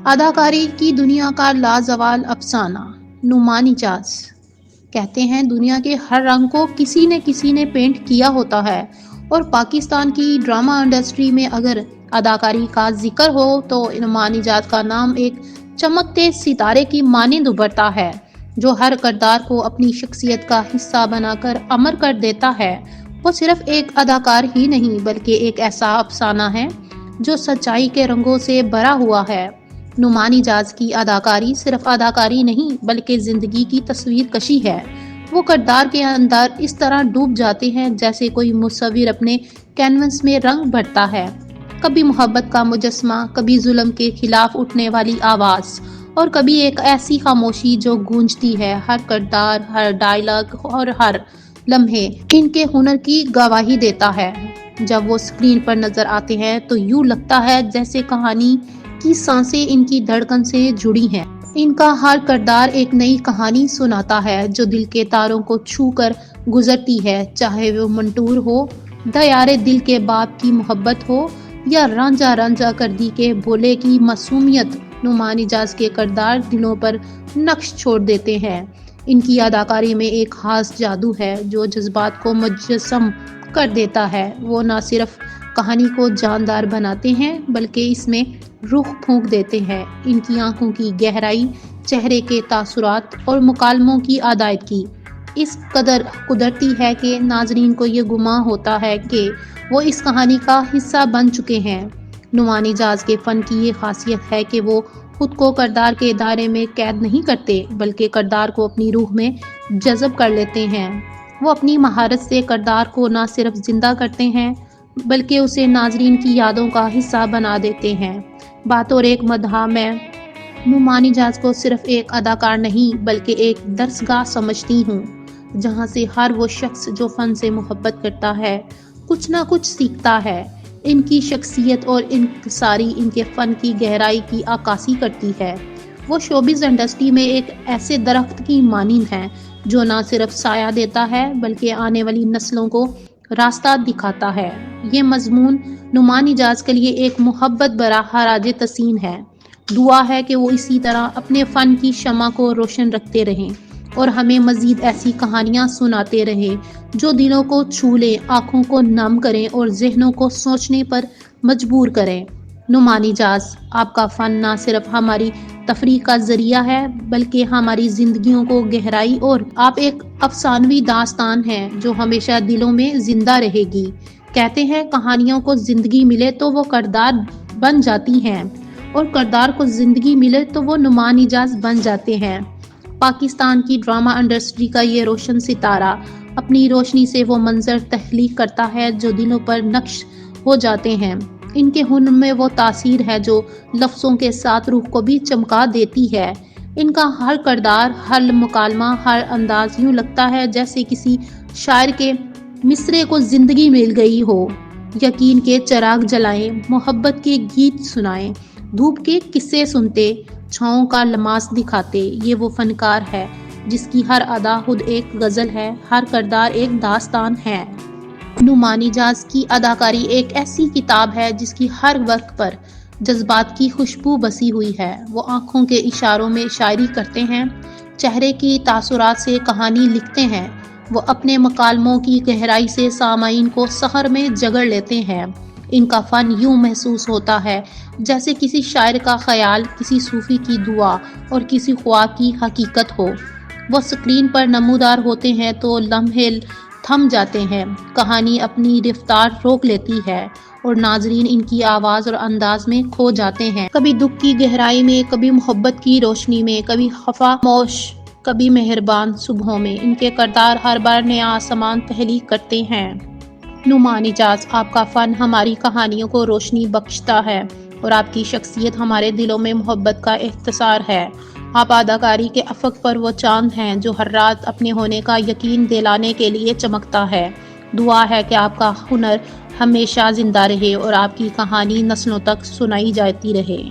اداکاری کی دنیا کا لازوال افسانہ نعمان اجاز کہتے ہیں دنیا کے ہر رنگ کو کسی نے پینٹ کیا ہوتا ہے، اور پاکستان کی ڈرامہ انڈسٹری میں اگر اداکاری کا ذکر ہو تو نعمان اجاز کا نام ایک چمکتے ستارے کی مانند ابھرتا ہے جو ہر کردار کو اپنی شخصیت کا حصہ بنا کر امر کر دیتا ہے۔ وہ صرف ایک اداکار ہی نہیں بلکہ ایک ایسا افسانہ ہے جو سچائی کے رنگوں سے بھرا ہوا ہے۔ نعمان اجاز کی اداکاری صرف اداکاری نہیں بلکہ زندگی کی تصویر کشی ہے۔ وہ کردار کے اندر اس طرح ڈوب جاتے ہیں جیسے کوئی مصور اپنے کینوس میں رنگ بھرتا ہے، کبھی محبت کا مجسمہ، کبھی ظلم کے خلاف اٹھنے والی آواز، اور کبھی ایک ایسی خاموشی جو گونجتی ہے۔ ہر کردار، ہر ڈائلاگ اور ہر لمحے ان کے ہنر کی گواہی دیتا ہے۔ جب وہ اسکرین پر نظر آتے ہیں تو یوں لگتا ہے جیسے کہانی کی سانسیں ان کی دھڑکن سے جڑی ہیں۔ ان کا ہر کردار ایک نئی کہانی سناتا ہے جو دل کے تاروں کو چھو کر گزرتی ہے، چاہے وہ منٹور ہو، دیار دل کے باپ کی محبت ہو، یا رانجھا کردی کے بھولے کی معصومیت۔ نعمان اجاز کے کردار دلوں پر نقش چھوڑ دیتے ہیں۔ ان کی اداکاری میں ایک خاص جادو ہے جو جذبات کو مجسم کر دیتا ہے۔ وہ نہ صرف کہانی کو جاندار بناتے ہیں بلکہ اس میں روح پھونک دیتے ہیں۔ ان کی آنکھوں کی گہرائی، چہرے کے تاثرات اور مکالموں کی ادائیگی اس قدر قدرتی ہے کہ ناظرین کو یہ گمان ہوتا ہے کہ وہ اس کہانی کا حصہ بن چکے ہیں۔ نعمان اجاز کے فن کی یہ خاصیت ہے کہ وہ خود کو کردار کے دائرے میں قید نہیں کرتے بلکہ کردار کو اپنی روح میں جذب کر لیتے ہیں۔ وہ اپنی مہارت سے کردار کو نہ صرف زندہ کرتے ہیں بلکہ اسے ناظرین کی یادوں کا حصہ بنا دیتے ہیں۔ بطور ایک مداح میں نعمان اجاز کو صرف ایک اداکار نہیں بلکہ ایک درسگاہ سمجھتی ہوں جہاں سے ہر وہ شخص جو فن سے محبت کرتا ہے کچھ نہ کچھ سیکھتا ہے۔ ان کی شخصیت اور انکساری ان کے فن کی گہرائی کی عکاسی کرتی ہے۔ وہ شوبز انڈسٹری میں ایک ایسے درخت کی مانند ہیں جو نہ صرف سایہ دیتا ہے بلکہ آنے والی نسلوں کو راستہ دکھاتا ہے۔ یہ مضمون نعمان اجاز کے لیے ایک محبت بھرا خراج تحسین ہے۔ دعا ہے کہ وہ اسی طرح اپنے فن کی شمع کو روشن رکھتے رہیں اور ہمیں مزید ایسی کہانیاں سناتے رہیں جو دلوں کو چھو لیں، آنکھوں کو نم کریں اور ذہنوں کو سوچنے پر مجبور کریں۔ نعمان اجاز، آپ کا فن نہ صرف ہماری تفریح کا ذریعہ ہے بلکہ ہماری زندگیوں کو گہرائی، اور آپ ایک افسانوی داستان ہیں جو ہمیشہ دلوں میں زندہ رہے گی۔ کہتے ہیں کہانیوں کو زندگی ملے تو وہ کردار بن جاتی ہیں، اور کردار کو زندگی ملے تو وہ نعمان اجاز بن جاتے ہیں۔ پاکستان کی ڈرامہ انڈسٹری کا یہ روشن ستارہ اپنی روشنی سے وہ منظر تخلیق کرتا ہے جو دلوں پر نقش ہو جاتے ہیں۔ ان کے ہنر میں وہ تاثیر ہے جو لفظوں کے ساتھ روح کو بھی چمکا دیتی ہے۔ ان کا ہر کردار، ہر مکالمہ، ہر انداز یوں لگتا ہے جیسے کسی شاعر کے مصرعے کو زندگی مل گئی ہو۔ یقین کے چراغ جلائیں، محبت کے گیت سنائیں، دھوپ کے قصے سنتے، چھاؤں کا لماس دکھاتے۔ یہ وہ فنکار ہے جس کی ہر ادا خود ایک غزل ہے، ہر کردار ایک داستان ہے۔ نعمان اجاز کی اداکاری ایک ایسی کتاب ہے جس کی ہر ورق پر جذبات کی خوشبو بسی ہوئی ہے۔ وہ آنکھوں کے اشاروں میں شاعری کرتے ہیں، چہرے کی تاثرات سے کہانی لکھتے ہیں۔ وہ اپنے مکالموں کی گہرائی سے سامعین کو سحر میں جگڑ لیتے ہیں۔ ان کا فن یوں محسوس ہوتا ہے جیسے کسی شاعر کا خیال، کسی صوفی کی دعا اور کسی خواب کی حقیقت ہو۔ وہ اسکرین پر نمودار ہوتے ہیں تو لمحے تھم جاتے ہیں، کہانی اپنی رفتار روک لیتی ہے اور ناظرین ان کی آواز اور انداز میں کھو جاتے ہیں، کبھی دکھ کی گہرائی میں، کبھی محبت کی روشنی میں، کبھی خاموش، کبھی مہربان صبحوں میں۔ ان کے کردار ہر بار نیا آسمان تخلیق کرتے ہیں۔ نعمان اجاز، آپ کا فن ہماری کہانیوں کو روشنی بخشتا ہے اور آپ کی شخصیت ہمارے دلوں میں محبت کا احتسار ہے۔ آپ اداکاری کے افق پر وہ چاند ہیں جو ہر رات اپنے ہونے کا یقین دلانے کے لیے چمکتا ہے۔ دعا ہے کہ آپ کا ہنر ہمیشہ زندہ رہے اور آپ کی کہانی نسلوں تک سنائی جاتی رہے۔